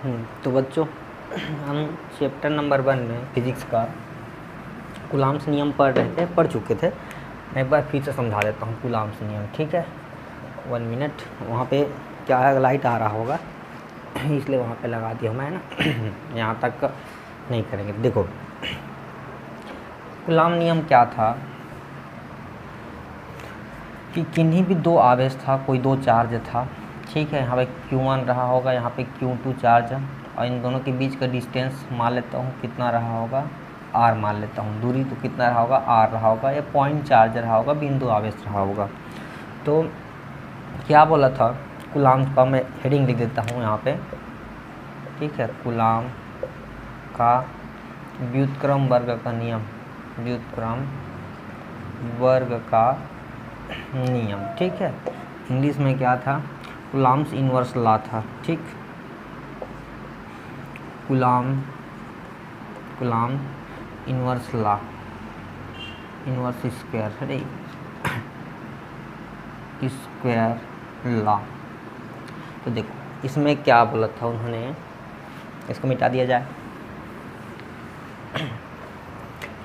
तो बच्चों हम चैप्टर नंबर 1 में फिजिक्स का कूलॉम्स नियम पढ़ चुके थे। मैं एक बार फिर से समझा देता हूँ कूलॉम्स नियम, ठीक है। 1 मिनट, वहाँ पे क्या है, लाइट आ रहा होगा इसलिए वहाँ पे लगा दिया मैं ना यहाँ तक नहीं करेंगे। देखो कूलॉम नियम क्या था कि किन्हीं भी दो आवेश था, कोई दो चार्ज था, ठीक है। यहाँ पे Q1 रहा होगा, यहाँ पे Q2 चार्ज, और इन दोनों के बीच का डिस्टेंस मान लेता हूँ कितना रहा होगा, R मान लेता हूँ। दूरी तो कितना रहा होगा, R रहा होगा। या पॉइंट चार्ज रहा होगा, बिंदु आवेश रहा होगा। तो क्या बोला था कूलॉम का, मैं हेडिंग लिख देता हूँ यहाँ पे, ठीक है। कूलॉम का व्युत्क्रम वर्ग का नियम, व्युत्क्रम वर्ग का नियम, ठीक है। इंग्लिश में क्या था, कूलॉम्स इनवर्स लॉ था, ठीक। Coulomb inverse law, inverse square, अरे स्क्वायर लॉ। तो देखो इसमें क्या बोला था उन्होंने, इसको मिटा दिया जाए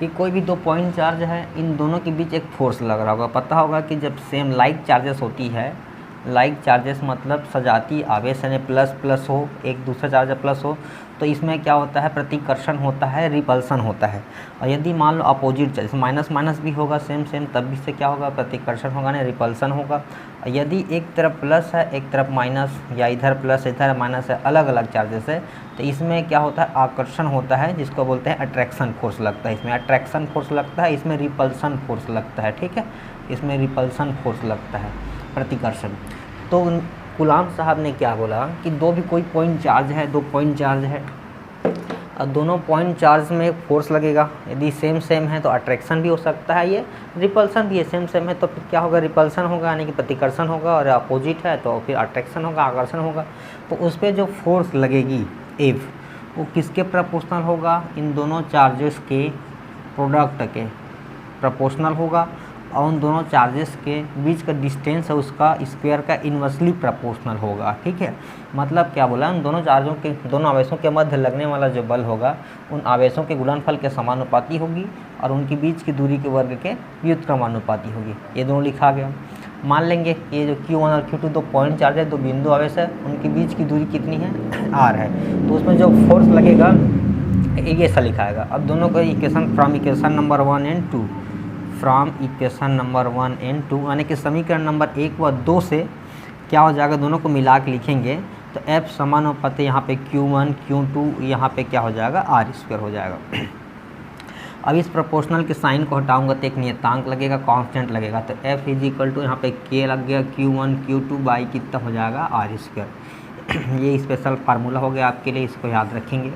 कि कोई भी दो पॉइंट चार्ज है, इन दोनों के बीच एक फोर्स लग रहा होगा। पता होगा कि जब सेम लाइक चार्जेस होती है, लाइक चार्जेस मतलब सजाती आवेश यानी प्लस प्लस हो, एक दूसरा चार्ज प्लस हो, तो इसमें क्या होता है, प्रतिकर्षण होता है, रिपल्सन होता है। और यदि मान लो अपोजिट चार्ज माइनस माइनस भी होगा सेम तब भी से क्या होगा, प्रतिकर्षण होगा ना, रिपल्सन होगा। यदि एक तरफ प्लस है एक तरफ माइनस, या इधर प्लस इधर माइनस है, अलग अलग चार्जेस है, तो इसमें क्या होता है, आकर्षण होता है, जिसको बोलते हैं अट्रैक्शन फोर्स लगता है। इसमें अट्रैक्शन फोर्स लगता है, इसमें रिपल्सन फोर्स लगता है, ठीक है। इसमें रिपल्सन फोर्स लगता है, प्रतिकर्षण। तो कूलॉम साहब ने क्या बोला कि दो भी कोई पॉइंट चार्ज है, दो पॉइंट चार्ज है, और दोनों पॉइंट चार्ज में फोर्स लगेगा। यदि सेम है तो अट्रैक्शन भी हो सकता है, ये रिपल्सन भी है। सेम है तो फिर क्या होगा, रिपल्सन होगा यानी कि प्रतिकर्षण होगा, और अपोजिट है तो फिर अट्रैक्शन होगा, आकर्षण होगा। तो उस पर जो फोर्स लगेगी एफ, वो किसके प्रोपोर्शनल होगा, इन दोनों चार्जेस के प्रोडक्ट के प्रोपोर्शनल होगा, और उन दोनों चार्जेस के बीच का डिस्टेंस है उसका स्क्वायर का इन्वर्सली प्रोपोर्शनल होगा, ठीक है। मतलब क्या बोला, उन दोनों चार्जों के, दोनों आवेशों के मध्य लगने वाला जो बल होगा उन आवेशों के गुणनफल के समानुपाती होगी, और उनके बीच की दूरी के वर्ग के व्युत्क्रमानुपाती होगी। ये दोनों लिखा गया। मान लेंगे ये जो Q1 और Q2 दो पॉइंट चार्ज है, दो बिंदु आवेश है, उनके बीच की दूरी कितनी है, R है। तो उसमें जो फोर्स लगेगा ये ऐसा लिखाएगा। अब दोनों का equation from equation number 1 and 2, from equation number 1 and 2 यानी कि समीकरण नंबर 1 व 2 से क्या हो जाएगा, दोनों को मिला के लिखेंगे तो F समानुपाती यहाँ पे Q1 Q2, यहाँ पे क्या हो जाएगा, R² हो जाएगा। अब इस प्रोपोर्शनल के साइन को हटाऊंगा तो एक नियतांक लगेगा, कांस्टेंट लगेगा। तो F = यहाँ पे K लग गया, Q1 Q2 बाई कितना हो जाएगा, R²। ये स्पेशल फार्मूला हो गया आपके लिए, इसको याद रखेंगे,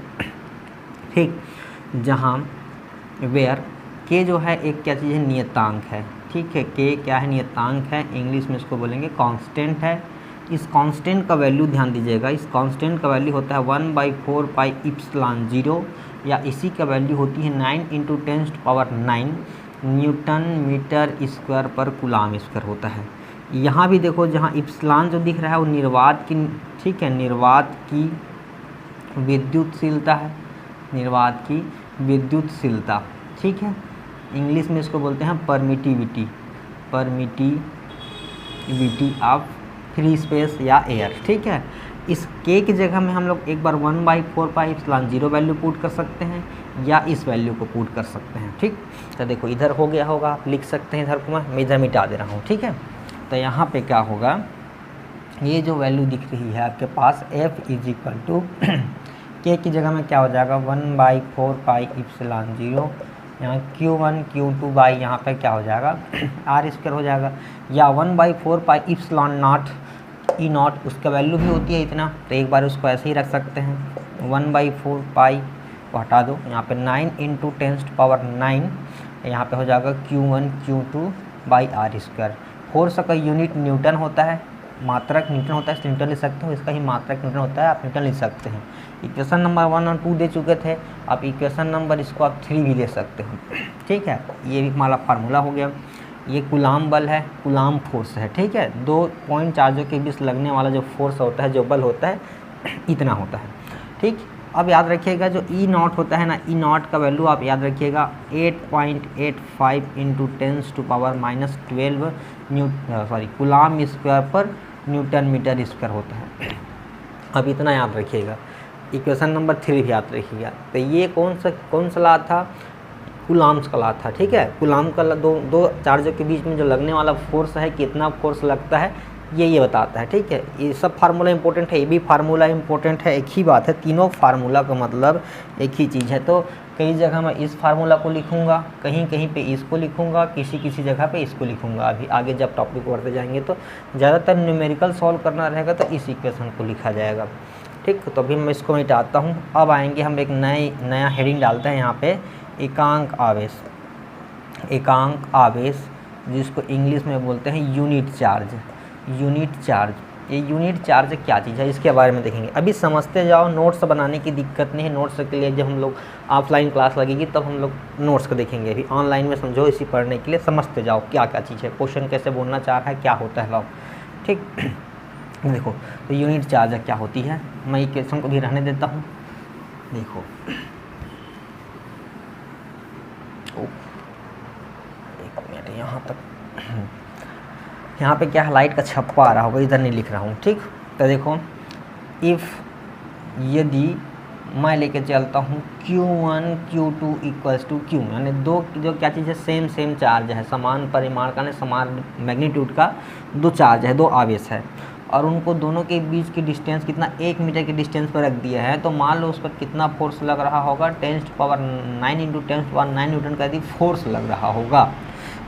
ठीक। जहाँ वेयर K जो है एक क्या चीज़ है, नियतांक है, ठीक है। K क्या है, नियतांक है, इंग्लिश में इसको बोलेंगे कांस्टेंट है। इस कांस्टेंट का वैल्यू ध्यान दीजिएगा, इस कांस्टेंट का वैल्यू होता है 1/4 पाई एप्सिलॉन 0, या इसी का वैल्यू होती है 9 × 10⁹ न्यूटन मीटर स्क्वायर पर कूलॉम स्क्वायर होता है। यहाँ भी देखो, जहाँ एप्सिलॉन जो दिख रहा है वो निर्वात की, ठीक है, निर्वात की विद्युतशीलता है, निर्वात की विद्युतशीलता, ठीक है। इंग्लिश में इसको बोलते हैं permittivity, permittivity of free space या एयर, ठीक है। इस K की जगह में हम लोग एक बार 1/4 पाई एप्सिलॉन 0 वैल्यू पुट कर सकते हैं, या इस वैल्यू को पुट कर सकते हैं, ठीक। तो देखो इधर हो गया होगा, आप लिख सकते हैं, इधर को मैं इधर मिटा दे रहा हूँ, ठीक है। तो यहाँ पे क्या होगा, ये जो वैल्यू दिख रही है आपके पास F = K की जगह में क्या हो जाएगा, 1/4 पाई एप्सिलॉन 0, यहाँ Q1 Q2 बाई यहाँ पे क्या हो जाएगा, R² हो जाएगा, या 1/4 पाई एप्सिलॉन नॉट E0, उसका वैल्यू भी होती है इतना, तो एक बार उसको ऐसे ही रख सकते हैं। 1/4 पाई को हटा दो, यहाँ पे 9 × 10⁹, यहाँ पे हो जाएगा Q1 Q2 by R²। Force का यूनिट न्यूटन होता है, मात्रक न्यूटन होता है, इसलिए न्यूटन लिख सकते हो, इसका ही मात्रक न्यूटन होता है, आप न्यूटन लिख सकते हैं। इक्वेशन नंबर 1 और 2 दे चुके थे, आप इक्वेशन नंबर इसको आप 3 भी ले सकते हो, ठीक है। ये भी हमारा फार्मूला हो गया। ये कूलॉम बल है, कूलॉम फोर्स है, ठीक है। दो पॉइंट चार्जों के बीच लगने वाला जो फोर्स होता है, जो बल होता है, इतना होता है। ठीक। अब याद रखिएगा जो ई नॉट होता है ना, ई नॉट का वैल्यू आप याद रखिएगा 8.85 इंटू 10⁻⁻12 कूलाम स्क्वायर पर न्यूटन मीटर स्क्वायर होता है। अब इतना याद रखिएगा। इक्वेशन नंबर 3 भी याद रखिएगा। तो ये कौन सा लॉ था? कूलाम्स का लॉ था, ठीक है। कूलाम का दो चार्जों के बीच में जो लगने वाला फोर्स है, कितना फोर्स लगता है, ये बताता है, ठीक है। ये सब फार्मूला इंपॉर्टेंट है, ये भी फार्मूला इंपॉर्टेंट है। एक ही बात है, तीनों फार्मूला का मतलब एक ही चीज़ है। तो कई जगह मैं इस फार्मूला को लिखूंगा, कहीं कहीं पे इसको लिखूंगा, किसी जगह पे इसको लिखूंगा। अभी आगे जब टॉपिक बढ़ते जाएंगे तो ज़्यादातर न्यूमेरिकल सॉल्व करना रहेगा तो इस इक्वेशन को लिखा जाएगा, ठीक। तो अभी मैं इसको मिटाता हूँ। अब आएंगे हम एक नया हेडिंग डालते हैं यहाँ पे, एकांक आवेश। एकांक आवेश जिसको इंग्लिश में बोलते हैं यूनिट चार्ज। यूनिट चार्ज, ये यूनिट चार्ज क्या चीज़ है इसके बारे में देखेंगे। अभी समझते जाओ, नोट्स बनाने की दिक्कत नहीं है। नोट्स के लिए जब हम लोग ऑफलाइन क्लास लगेगी तब हम लोग नोट्स को देखेंगे। अभी ऑनलाइन में समझो, इसी पढ़ने के लिए समझते जाओ क्या क्या चीज़ है, क्वेश्चन कैसे बोलना चाह रहा है, क्या होता है लॉ, ठीक। देखो तो यूनिट चार्ज क्या होती है, मैं इक्वेशन को भी रहने देता हूँ। देखो एक मिनट, यहाँ तक, यहाँ पे क्या लाइट का छप्पा आ रहा होगा, इधर नहीं लिख रहा हूँ, ठीक। तो देखो, इफ़ यदि मैं लेके चलता हूँ Q1 Q2 equals to Q, यानी दो जो क्या चीज़ है, सेम चार्ज है, समान परिमाण का, समान मैग्नीट्यूड का दो चार्ज है, दो आवेश है, और उनको दोनों के बीच की डिस्टेंस कितना, 1 मीटर के डिस्टेंस पर रख दिया है। तो मान लो उस पर कितना फोर्स लग रहा होगा, 10⁻9 इंटू 10⁻9 न्यूटन का यदि फोर्स लग रहा होगा,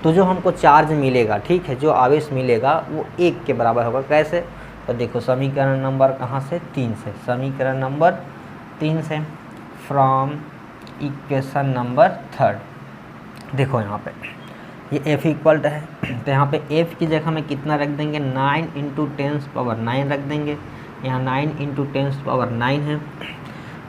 तो जो हमको चार्ज मिलेगा, ठीक है, जो आवेश मिलेगा वो 1 के बराबर होगा। कैसे? तो देखो समीकरण नंबर कहाँ से, 3 से, समीकरण नंबर 3 से, फ्रॉम इक्वेशन नंबर 3। देखो यहाँ पे ये F इक्वल है, तो यहाँ पे F की जगह में कितना रख देंगे, 9 इंटू 10⁻9 रख देंगे। यहाँ 9 इंटू 10⁻9 है,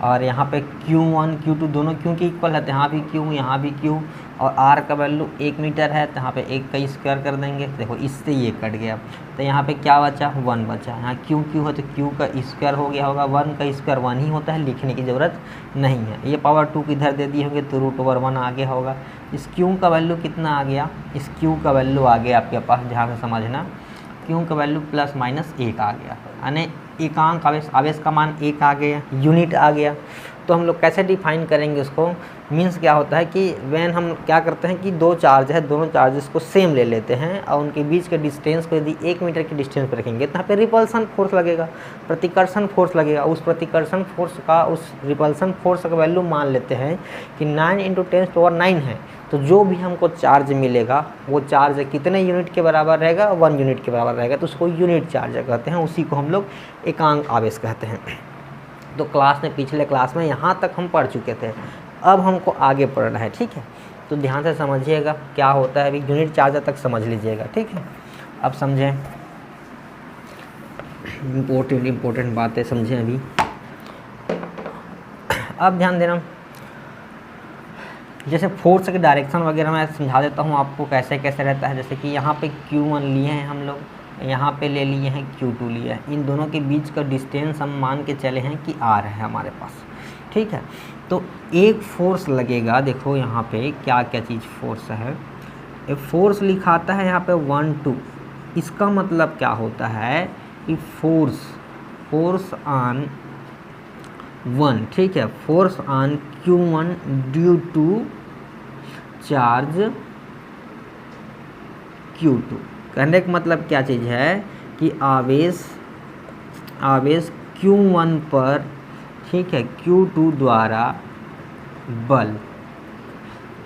और यहाँ पे Q1 Q2 दोनों Q की इक्वल है, तो यहाँ भी Q, यहाँ भी Q, और R का वैल्यू 1 मीटर है, तो यहाँ पे 1 का स्क्वायर कर देंगे। देखो इससे ये कट गया, तो यहाँ पे क्या बचा, 1 बचा। यहाँ Q है तो Q का स्क्वायर हो गया होगा, 1 का स्क्वायर 1 ही होता है, लिखने की ज़रूरत नहीं है। ये पावर 2 इधर दे दिए होंगे तो √1 आ गया होगा। इस Q का वैल्यू कितना आ गया, इस Q का वैल्यू आ गया आपके पास, ध्यान से समझना, Q का वैल्यू ±1 आ गया, यानी एकांक आवेश का मान 1 आ गया, यूनिट आ गया। तो हम लोग कैसे डिफाइन करेंगे उसको, मीन्स क्या होता है कि व्हेन हम क्या करते हैं कि दो चार्ज है, दोनों चार्जेस को सेम ले लेते हैं, और उनके बीच के डिस्टेंस को यदि 1 मीटर के डिस्टेंस पर रखेंगे तो यहाँ पे रिपल्सन फोर्स लगेगा, प्रतिकर्षण फोर्स लगेगा। उस प्रतिकर्षण फोर्स का, उस रिपल्सन फोर्स का वैल्यू मान लेते हैं कि 9 इंटू 10⁻9 है, तो जो भी हमको चार्ज मिलेगा वो चार्ज कितने यूनिट के बराबर रहेगा, 1 यूनिट के बराबर रहेगा, तो उसको यूनिट चार्ज कहते हैं, उसी को हम लोग एकांक आवेश कहते हैं। तो क्लास में, पिछले क्लास में यहाँ तक हम पढ़ चुके थे, अब हमको आगे पढ़ना है, ठीक है। तो ध्यान से समझिएगा क्या होता है, अभी यूनिट चार्ज तक समझ लीजिएगा, ठीक है। अब समझें, इम्पोर्टेंट बातें समझें अभी। अब ध्यान देना, जैसे फोर्स के डायरेक्शन वगैरह मैं समझा देता हूँ आपको कैसे कैसे रहता है। जैसे कि यहाँ पे Q1 लिए हैं हम लोग, यहाँ पे ले लिए हैं Q2 लिए हैं, इन दोनों के बीच का डिस्टेंस हम मान के चले हैं कि R है हमारे पास, ठीक है। तो एक फोर्स लगेगा, देखो यहाँ पे क्या क्या चीज़ फोर्स है, एक फोर्स लिखाता है यहाँ पे 1 2, इसका मतलब क्या होता है कि फोर्स ऑन 1, ठीक है, force on Q1 due to charge Q2। कहने का मतलब क्या चीज़ है कि आवेश Q1 पर, ठीक है, Q2 द्वारा बल,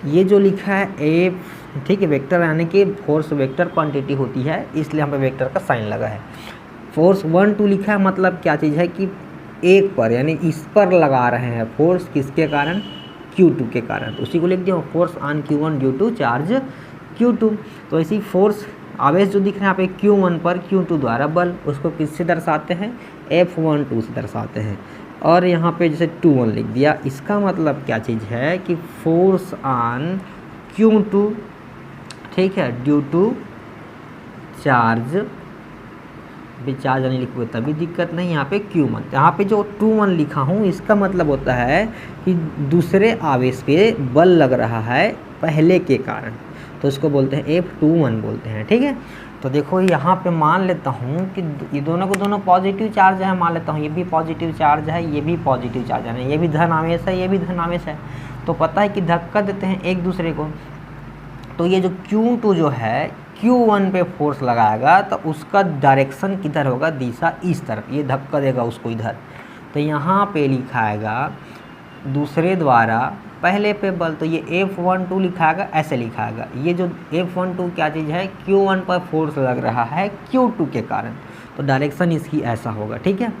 ये जो लिखा है F, ठीक है, वेक्टर यानी कि फोर्स वेक्टर क्वांटिटी होती है, इसलिए यहाँ पे वेक्टर का साइन लगा है। फोर्स 1 2 लिखा है, मतलब क्या चीज़ है कि एक पर, यानी इस पर लगा रहे हैं फोर्स, किसके कारण, Q2 के कारण, तो उसी को लिख दिया, force on Q1 due to charge Q2। तो ऐसी फोर्स आवेश जो दिख रहा है यहाँ पे Q1 पर Q2 द्वारा बल, उसको किससे दर्शाते हैं, F12 से दर्शाते हैं। और यहाँ पे जैसे 2 1 लिख दिया, इसका मतलब क्या चीज़ है कि फोर्स ऑन Q2, ठीक है, ड्यू टू चार्ज भी चार्ज नहीं लिखोगे तभी दिक्कत नहीं। यहाँ पे Q1, यहाँ पे जो 2-1 लिखा हूँ इसका मतलब होता है कि दूसरे आवेश पे बल लग रहा है पहले के कारण, तो इसको बोलते हैं F21 बोलते हैं। ठीक है, तो देखो यहाँ पे मान लेता हूँ कि ये दोनों को दोनों पॉजिटिव चार्ज है, मान लेता हूँ ये भी पॉजिटिव चार्ज है, ये भी पॉजिटिव चार्ज है, ये भी धन आवेश है, ये भी धन आवेश है। तो पता है कि धक्का देते हैं एक दूसरे को, तो ये जो Q2 जो है Q1 पे फोर्स लगाएगा तो उसका डायरेक्शन किधर होगा, दिशा इस तरफ, ये धक्का देगा उसको इधर। तो यहाँ पे लिखाएगा दूसरे द्वारा पहले पे बल, तो ये F12 लिखाएगा, ऐसे लिखाएगा। ये जो F12 क्या चीज़ है, Q1 पर फोर्स लग रहा है Q2 के कारण, तो डायरेक्शन इसकी ऐसा होगा। ठीक है,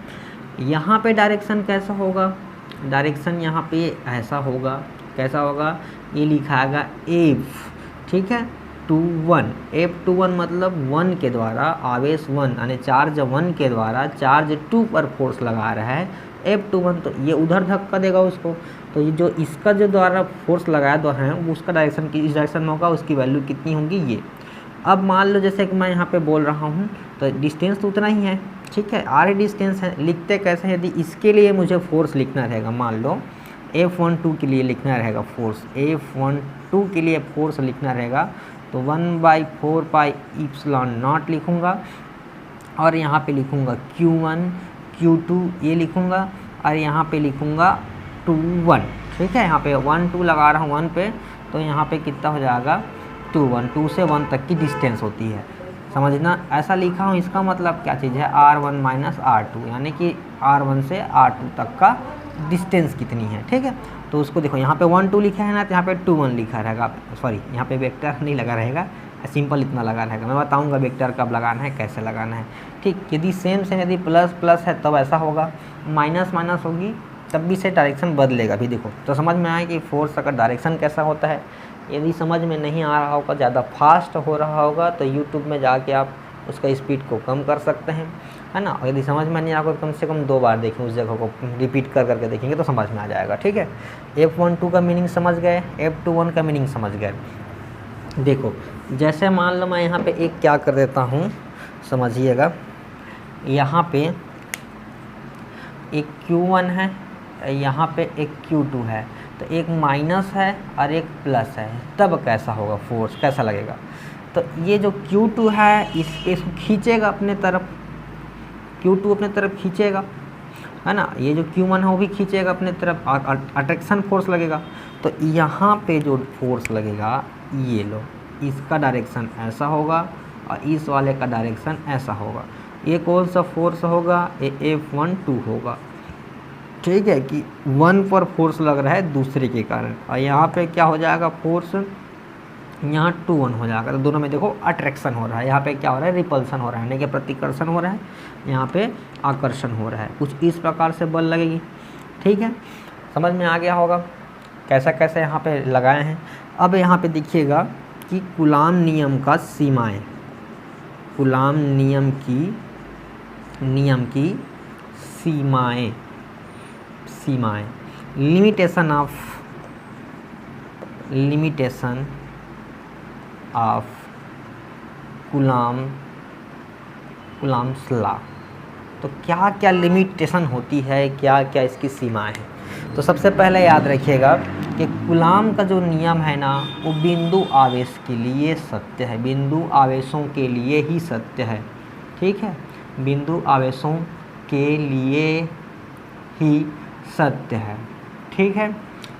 यहाँ पे डायरेक्शन कैसा होगा, डायरेक्शन यहाँ पे ऐसा होगा, कैसा होगा, ये लिखाएगा F, ठीक है, 21, F21 मतलब 1 के द्वारा आवेश 1 यानी चार्ज 1 के द्वारा चार्ज 2 पर फोर्स लगा रहा है F21, तो ये उधर धक्का देगा उसको। तो ये जो इसका जो द्वारा फोर्स लगाया दो है उसका डायरेक्शन इस डायरेक्शन में होगा, उसकी वैल्यू कितनी होगी ये। अब मान लो जैसे कि मैं यहाँ पे बोल रहा हूँ तो डिस्टेंस तो उतना ही है, ठीक है, आर डिस्टेंस है। लिखते कैसे, यदि इसके लिए मुझे फोर्स लिखना रहेगा, मान लो F12 के लिए लिखना रहेगा फोर्स, F12 के लिए फोर्स लिखना रहेगा तो 1/4 पाई इप्सिलॉन नॉट लिखूँगा, और यहाँ पे लिखूँगा Q1 Q2 ये लिखूँगा, और यहाँ पे लिखूँगा 2-1, ठीक है, यहाँ पे 1-2 लगा रहा हूँ 1 पे, तो यहाँ पे कितना हो जाएगा 2-1, 2 से 1 तक की डिस्टेंस होती है, समझना। ऐसा लिखा हूँ, इसका मतलब क्या चीज़ है, R1 माइनस R2, यानी कि R1 से R2 तक का डिस्टेंस कितनी है। ठीक है, तो उसको देखो यहाँ पे 1-2 लिखा है ना, तो यहाँ पे 2-1 लिखा रहेगा, सॉरी यहाँ पे वेक्टर नहीं लगा रहेगा, सिंपल इतना लगा रहेगा। मैं बताऊँगा वेक्टर कब लगाना है, कैसे लगाना है। ठीक, यदि सेम यदि प्लस प्लस है तब ऐसा होगा, माइनस माइनस होगी तब भी से डायरेक्शन बदलेगा भी। देखो तो समझ में आया कि फोर्स का डायरेक्शन कैसा होता है। यदि समझ में नहीं आ रहा होगा, ज़्यादा फास्ट हो रहा होगा, तो यूट्यूब में जाके आप उसका स्पीड को कम कर सकते हैं, है ना। और यदि समझ में नहीं आ रहा, कम से कम 2 बार देखें, उस जगह को रिपीट कर करके देखेंगे तो समझ में आ जाएगा। ठीक है, F12 का मीनिंग समझ गए, F21 का मीनिंग समझ गए। देखो जैसे मान लो मैं यहाँ पे एक क्या कर देता हूँ, समझिएगा, यहाँ पे एक Q1 है, यहाँ पे एक Q2 है, तो एक माइनस है और एक प्लस है, तब कैसा होगा, फोर्स कैसा लगेगा। तो ये जो Q2 है इसको खींचेगा अपने तरफ, Q2 अपने तरफ खींचेगा, है ना। ये जो Q1 है वो भी खींचेगा अपने तरफ, अट्रैक्शन फोर्स लगेगा। तो यहाँ पे जो फोर्स लगेगा, ये लो, इसका डायरेक्शन ऐसा होगा और इस वाले का डायरेक्शन ऐसा होगा। ये कौन सा फोर्स होगा, ये F12 होगा। ठीक है, कि 1 पर फोर्स लग रहा है दूसरे के कारण, और यहाँ पे क्या हो जाएगा, फोर्स यहाँ 2-1 हो जाएगा। तो दोनों में देखो अट्रैक्शन हो रहा है, यहाँ पे क्या हो रहा है, रिपल्सन हो रहा है, यानी कि प्रतिकर्षण हो रहा है, यहाँ पे आकर्षण हो रहा है। कुछ इस प्रकार से बल लगेगी। ठीक है, समझ में आ गया होगा कैसा कैसे यहाँ पे लगाए हैं। अब यहाँ पे देखिएगा कि कूलाम नियम का सीमाएं, कूलाम नियम की सीमाएं, लिमिटेशन ऑफ कूलाम्स लॉ। तो क्या क्या लिमिटेशन होती है, क्या क्या इसकी सीमाएं हैं। तो सबसे पहले याद रखिएगा कि कूलाम का जो नियम है ना, वो बिंदु आवेश के लिए सत्य है, बिंदु आवेशों के लिए ही सत्य है। ठीक है, बिंदु आवेशों के लिए ही सत्य है। ठीक है,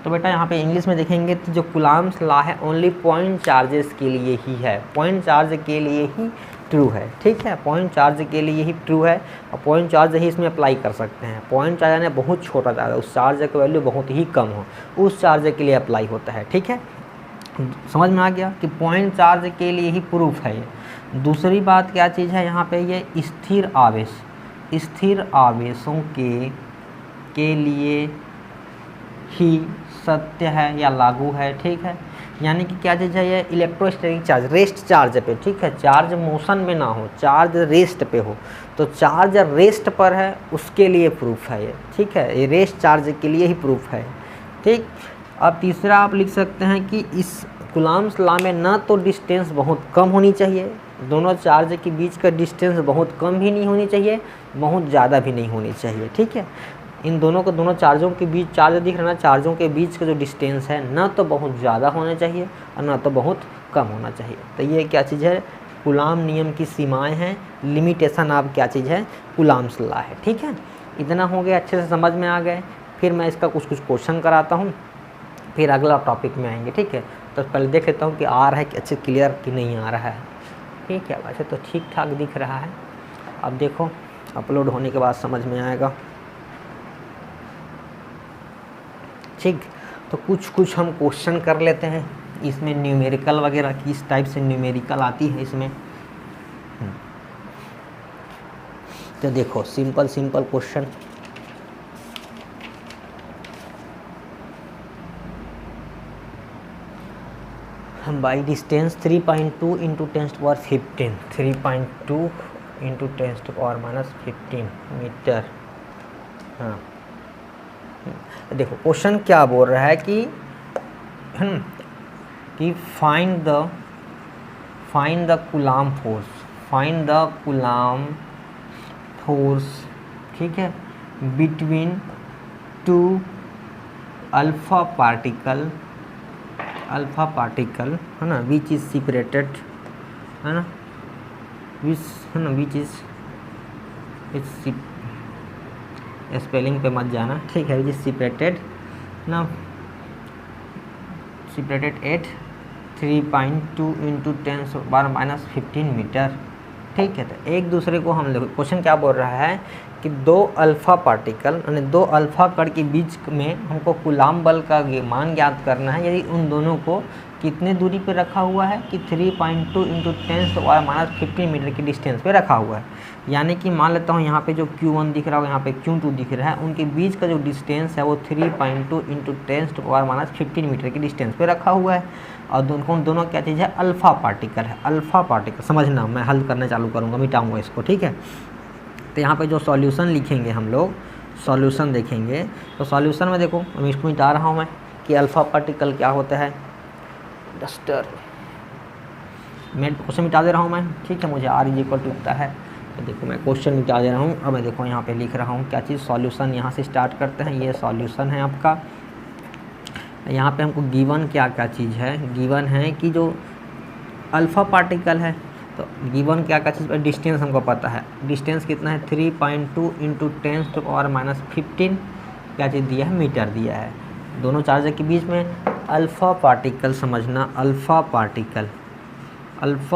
तो बेटा यहाँ पे इंग्लिश में देखेंगे तो जो कूलाम्स लॉ है ओनली पॉइंट चार्जेस के लिए ही है, पॉइंट चार्ज के लिए ही ट्रू है। ठीक है, पॉइंट चार्ज के लिए ही ट्रू है, और पॉइंट चार्ज ही इसमें अप्लाई कर सकते हैं। पॉइंट चार्ज यानी बहुत छोटा चार्ज, उस चार्ज की वैल्यू बहुत ही कम हो, उस चार्ज के लिए अप्लाई होता है। ठीक है, समझ में आ गया कि पॉइंट चार्ज के लिए ही प्रूफ है ये। दूसरी बात क्या चीज़ है यहाँ पे, ये स्थिर आवेश, स्थिर आवेशों के लिए ही सत्य है या लागू है। ठीक है, यानी कि क्या चीज़ है, ये इलेक्ट्रोस्टैटिक चार्ज, रेस्ट चार्ज पे, ठीक है, चार्ज मोशन में ना हो, चार्ज रेस्ट पे हो, तो चार्ज रेस्ट पर है उसके लिए प्रूफ है ये। ठीक है, ये रेस्ट चार्ज के लिए ही प्रूफ है। ठीक, अब तीसरा आप लिख सकते हैं कि इस कूलाम्स लॉ में ना तो डिस्टेंस बहुत कम होनी चाहिए, दोनों चार्ज के बीच का डिस्टेंस बहुत कम भी नहीं होनी चाहिए, बहुत ज़्यादा भी नहीं होनी चाहिए, ठीक है। इन दोनों को, दोनों चार्जों के बीच, चार्ज दिख रहा है ना, चार्जों के बीच का जो डिस्टेंस है ना तो बहुत ज़्यादा होना चाहिए और ना तो बहुत कम होना चाहिए। तो ये क्या चीज़ है, कूलाम नियम की सीमाएं हैं, लिमिटेशन आप क्या चीज़ है, कूलाम्स लॉ है, ठीक है। इतना हो गया, अच्छे से समझ में आ गए। फिर मैं इसका कुछ क्वेश्चन कराता हूँ, फिर अगला टॉपिक में आएंगे, ठीक है। तो पहले देख लेता हूँ कि आ रहा है कि अच्छे क्लियर कि नहीं आ रहा है, ठीक है। वैसे तो ठीक ठाक दिख रहा है, अब देखो अपलोड होने के बाद समझ में आएगा, ठीक। तो कुछ हम क्वेश्चन कर लेते हैं। इसमें न्यूमेरिकल वगैरह किस टाइप से न्यूमेरिकल आती है इसमें, तो देखो सिंपल क्वेश्चन। हम by distance 3.2 into 10⁻15, 3.2 into 10⁻15 metre. हाँ, देखो क्वेश्चन क्या बोल रहा है कि फाइंड द कूलाम फोर्स, ठीक है, बिटवीन टू अल्फा पार्टिकल है ना, विच इज सेपरेटेड, है ना, विच इज स्पेलिंग पे मत जाना, ठीक है, विच इज सेपरेटेड ना, सेपरेटेड एट 3.2 इंटू 10⁻15 मीटर, ठीक है। तो एक दूसरे को हम लोग, क्वेश्चन क्या बोल रहा है कि दो अल्फ़ा पार्टिकल यानी दो अल्फ़ा कण के बीच में हमको कूलाम बल का मान ज्ञात करना है, यदि उन दोनों को कितने दूरी पे रखा हुआ है कि 3.2 इंटू 10⁻15 मीटर की डिस्टेंस पे रखा हुआ है। यानी कि मान लेता हूँ यहाँ पे जो Q1 दिख रहा होगा, यहाँ पे Q2 दिख रहा है, उनके बीच का जो डिस्टेंस है वो 3.2 इंटू 10⁻15 मीटर की डिस्टेंस पे रखा हुआ है। और दोनों क्या चीज़ है, अल्फ़ा पार्टिकल है, अल्फ़ा पार्टिकल। समझना, मैं हल करने चालू करूँगा, मिटाऊँगा इसको, ठीक है। तो यहाँ पे जो सॉल्यूशन लिखेंगे हम लोग, सॉल्यूशन देखेंगे, तो सॉल्यूशन में देखो मैं इसको मिटा रहा हूँ मैं कि अल्फ़ा पार्टिकल क्या होता है, डस्टर, मैं क्वेश्चन मिटा दे रहा हूँ मैं, ठीक है। मुझे R = इतना है, तो देखो मैं क्वेश्चन मिटा दे रहा हूँ। अब मैं देखो यहाँ पे लिख रहा हूँ क्या चीज़, सॉल्यूशन यहाँ से स्टार्ट करते हैं। ये सॉल्यूशन है आपका। यहाँ पे हमको गिवन क्या क्या चीज़ है, गिवन है कि जो अल्फ़ा पार्टिकल है, तो गिवन क्या क्या चीज़, डिस्टेंस हमको पता है, डिस्टेंस कितना है 3.2 इंटू 10⁻15 क्या चीज़ दिया है, मीटर दिया है। दोनों चार्ज के बीच में अल्फ़ा पार्टिकल, समझना, अल्फ़ा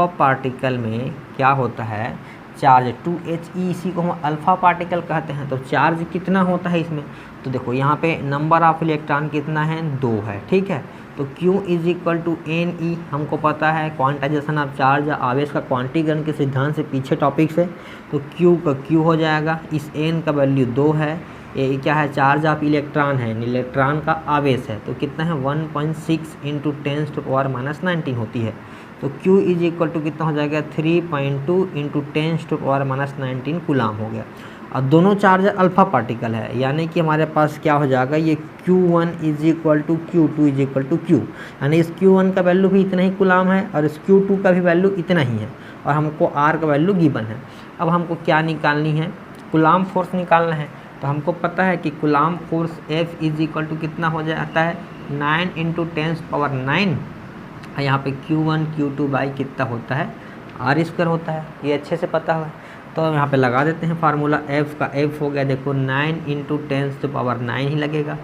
पार्टिकल में क्या होता है, चार्ज 2He, इसी को हम अल्फ़ा पार्टिकल कहते हैं। तो चार्ज कितना होता है इसमें, तो देखो यहाँ पे नंबर ऑफ इलेक्ट्रॉन कितना है, 2 है, ठीक है। तो Q = Ne हमको पता है, क्वांटाइजेशन ऑफ चार्ज, आवेश का क्वांटीकरण के सिद्धांत से पीछे टॉपिक से। तो Q का Q हो जाएगा, इस N का वैल्यू 2 है, ये क्या है, चार्ज ऑफ इलेक्ट्रॉन है, इलेक्ट्रॉन का आवेश है, तो कितना है 1.6 इंटू 10⁻19 होती है। तो Q = कितना हो जाएगा, 3.2 इंटू 10⁻19 कूलाम हो गया। और दोनों चार्ज अल्फ़ा पार्टिकल है, यानी कि हमारे पास क्या हो जाएगा, ये Q1 = Q2 = Q, यानी इस Q1 का वैल्यू भी इतना ही कूलाम है और इस Q2 का भी वैल्यू इतना ही है, और हमको R का वैल्यू गिवन है। अब हमको क्या निकालनी है, कूलाम फोर्स निकालना है। तो हमको पता है कि कूलाम फोर्स F = कितना हो जाता है, 9 इंटू 10⁻9, यहाँ पे Q1 Q2 बाई कितना होता है, R² होता है, ये अच्छे से पता है। तो यहाँ पे लगा देते हैं फार्मूला, F का F हो गया देखो 9 इंटू 10⁻9 ही लगेगा।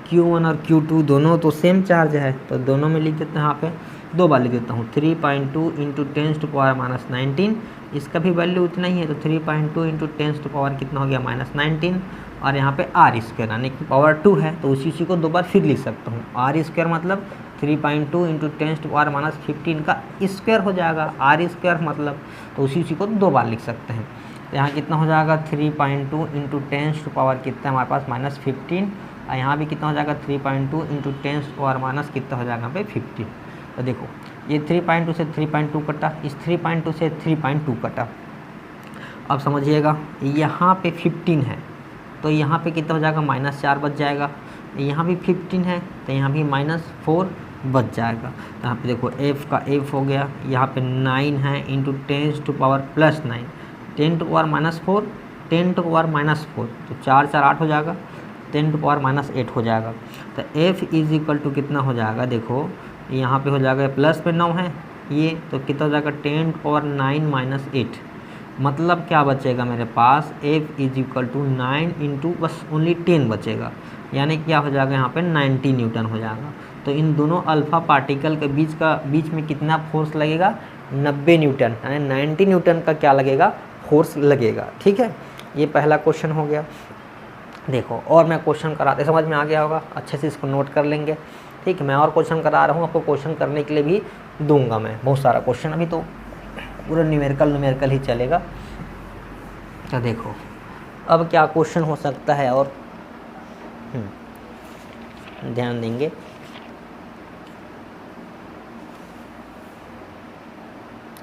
Q1 और Q2 दोनों तो सेम चार्ज है, तो दोनों में लिख देते हैं, यहाँ पे 2 बार लिख देता हूँ, 3.2 इंटू 10⁻19, इसका भी वैल्यू उतना ही है, तो 3.2 इंटू 10 कितना हो गया, -19, और यहाँ पे R² यानी कि पावर 2 है, तो उसी को 2 बार फिर लिख सकता हूँ। R² मतलब 3.2 इंटू 10⁻15 का स्क्वायर हो जाएगा, R² मतलब, तो उसी को 2 बार लिख सकते हैं। तो यहाँ कितना हो जाएगा, 3.2 इंटू 10 कितना हमारे पास -15, और यहाँ भी कितना हो जाएगा, 3.2 इंटू 10 कितना हो जाएगा यहाँ पे 15। तो देखो ये 3.2 से 3.2 कटा, इस 3.2 से 3.2 कटा। अब समझिएगा यहाँ पे 15 है, तो यहाँ पे कितना हो जाएगा, -4 बच जाएगा। यहाँ भी 15 है, तो यहाँ भी -4, बच जाएगा। तो यहाँ पे देखो f का f हो गया, यहाँ पे 9 है इंटू 10⁻+9, 10⁻⁻4, 10⁻⁻4, तो 4 4 8 हो जाएगा, 10⁻⁻8 हो जाएगा। तो f इज इक्वल टू कितना हो जाएगा, देखो यहाँ पे हो जाएगा प्लस में 9 है ये, तो कितना हो जाएगा 10⁻9-8, मतलब क्या बचेगा मेरे पास, f is equal to 9 into बस ओनली 10 बचेगा, यानी क्या हो जाएगा यहाँ पे 90 न्यूटन हो जाएगा। तो इन दोनों अल्फ़ा पार्टिकल के बीच में कितना फोर्स लगेगा, 90 न्यूटन, यानी 90 न्यूटन का क्या लगेगा, फोर्स लगेगा। ठीक है, ये पहला क्वेश्चन हो गया। देखो और मैं क्वेश्चन कराते, समझ में आ गया होगा, अच्छे से इसको नोट कर लेंगे। ठीक है, मैं और क्वेश्चन करा रहा हूँ, आपको क्वेश्चन करने के लिए भी दूंगा मैं बहुत सारा क्वेश्चन, अभी तो पूरा न्यूमेरिकल ही चलेगा। तो देखो अब क्या क्वेश्चन हो सकता है, और ध्यान देंगे।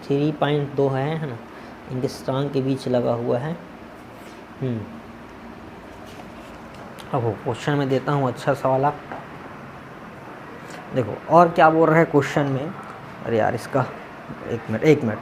थ्री पॉइंट 2 है ना, इनके स्ट्रांग के बीच लगा हुआ है। अब क्वेश्चन में देता हूँ अच्छा सा वाला। देखो और क्या बोल रहा है क्वेश्चन में, अरे यार इसका एक मिनट